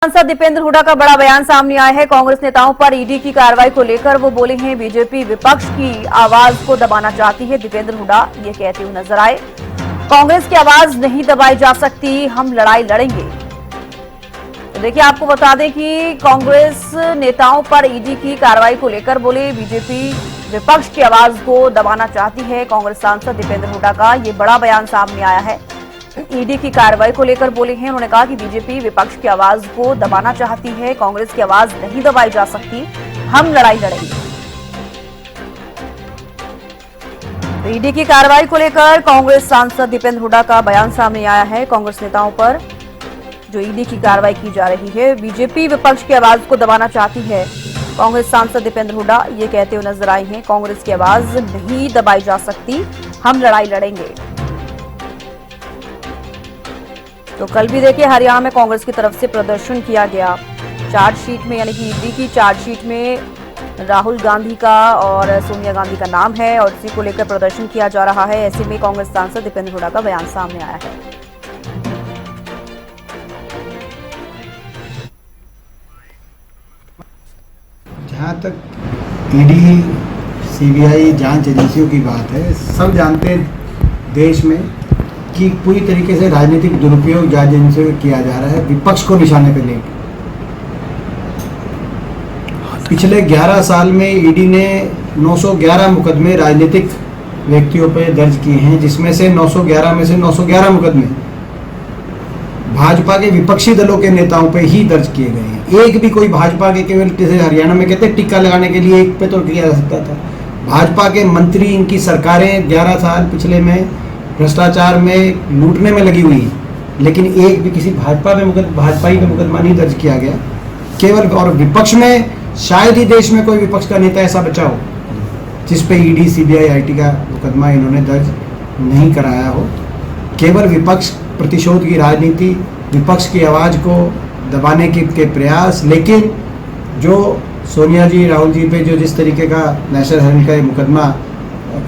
सांसद दीपेंद्र हुड्डा का बड़ा बयान सामने आया है। कांग्रेस नेताओं पर ईडी की कार्रवाई को लेकर वो बोले हैं, बीजेपी विपक्ष की आवाज को दबाना चाहती है। दीपेंद्र हुड्डा ये कहते हुए नजर आए, कांग्रेस की आवाज नहीं दबाई जा सकती, हम लड़ाई लड़ेंगे। तो देखिए, आपको बता दें कि कांग्रेस नेताओं पर ईडी की कार्रवाई को लेकर बोले, बीजेपी विपक्ष की आवाज को दबाना चाहती है। कांग्रेस सांसद दीपेंद्र हुड्डा का ये बड़ा बयान सामने आया है। ईडी की कार्रवाई को लेकर बोले हैं। उन्होंने कहा कि बीजेपी विपक्ष की आवाज को दबाना चाहती है, कांग्रेस की आवाज नहीं दबाई जा सकती, हम लड़ाई लड़ेंगे। तो ईडी की कार्रवाई को लेकर कांग्रेस सांसद दीपेंद्र हुड्डा का बयान सामने आया है। कांग्रेस नेताओं पर जो ईडी की कार्रवाई की जा रही है, बीजेपी विपक्ष की आवाज को दबाना चाहती है। कांग्रेस सांसद दीपेंद्र हुड्डा ये कहते हुए नजर आए हैं, कांग्रेस की आवाज नहीं दबाई जा सकती, हम लड़ाई लड़ेंगे। तो कल भी देखिए, हरियाणा में कांग्रेस की तरफ से प्रदर्शन किया गया। चार्जशीट में, यानी कि ईडी की चार्जशीट में राहुल गांधी का और सोनिया गांधी का नाम है और इसी को लेकर प्रदर्शन किया जा रहा है। ऐसे में कांग्रेस सांसद दीपेंद्र हुड्डा का बयान सामने आया है। जहाँ तक ईडी सीबीआई जांच एजेंसियों की बात है, सब जानते हैं देश में कि पूरी तरीके से राजनीतिक दुरुपयोग जांच एजेंसियों से किया जा रहा है, विपक्ष को निशाने पर लेकर। पिछले 11 साल में ईडी ने 911 मुकदमे राजनीतिक व्यक्तियों पर दर्ज किए हैं, जिसमें से 911 में से 911 मुकदमे भाजपा के विपक्षी दलों के नेताओं पे ही दर्ज किए गए हैं। एक भी कोई भाजपा के, केवल जैसे हरियाणा में कहते हैं टिक्का लगाने के लिए एक पे तो किया जा सकता था। भाजपा के मंत्री, इनकी सरकारें 11 साल पिछले में भ्रष्टाचार में, लूटने में लगी हुई, लेकिन एक भी किसी भाजपाई पे मुकदमा नहीं दर्ज किया गया। केवल और विपक्ष में शायद ही देश में कोई विपक्ष का नेता ऐसा बचा हो जिस पे ईडी सीबीआई आईटी का मुकदमा इन्होंने दर्ज नहीं कराया हो। केवल विपक्ष प्रतिशोध की राजनीति, विपक्ष की आवाज़ को दबाने के प्रयास। लेकिन जो सोनिया जी, राहुल जी पे जो जिस तरीके का नेशनल हेराल्ड का मुकदमा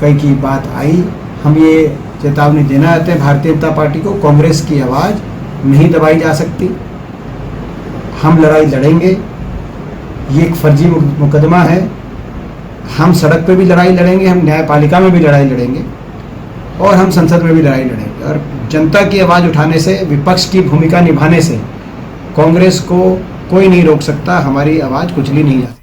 कई की बात आई, हम ये चेतावनी देना चाहते हैं भारतीय जनता पार्टी को, कांग्रेस की आवाज़ नहीं दबाई जा सकती, हम लड़ाई लड़ेंगे। ये एक फर्जी मुकदमा है, हम सड़क पे भी लड़ाई लड़ेंगे, हम न्यायपालिका में भी लड़ाई लड़ेंगे और हम संसद में भी लड़ाई लड़ेंगे। और जनता की आवाज़ उठाने से, विपक्ष की भूमिका निभाने से कांग्रेस को कोई नहीं रोक सकता, हमारी आवाज़ कुचली नहीं जाती।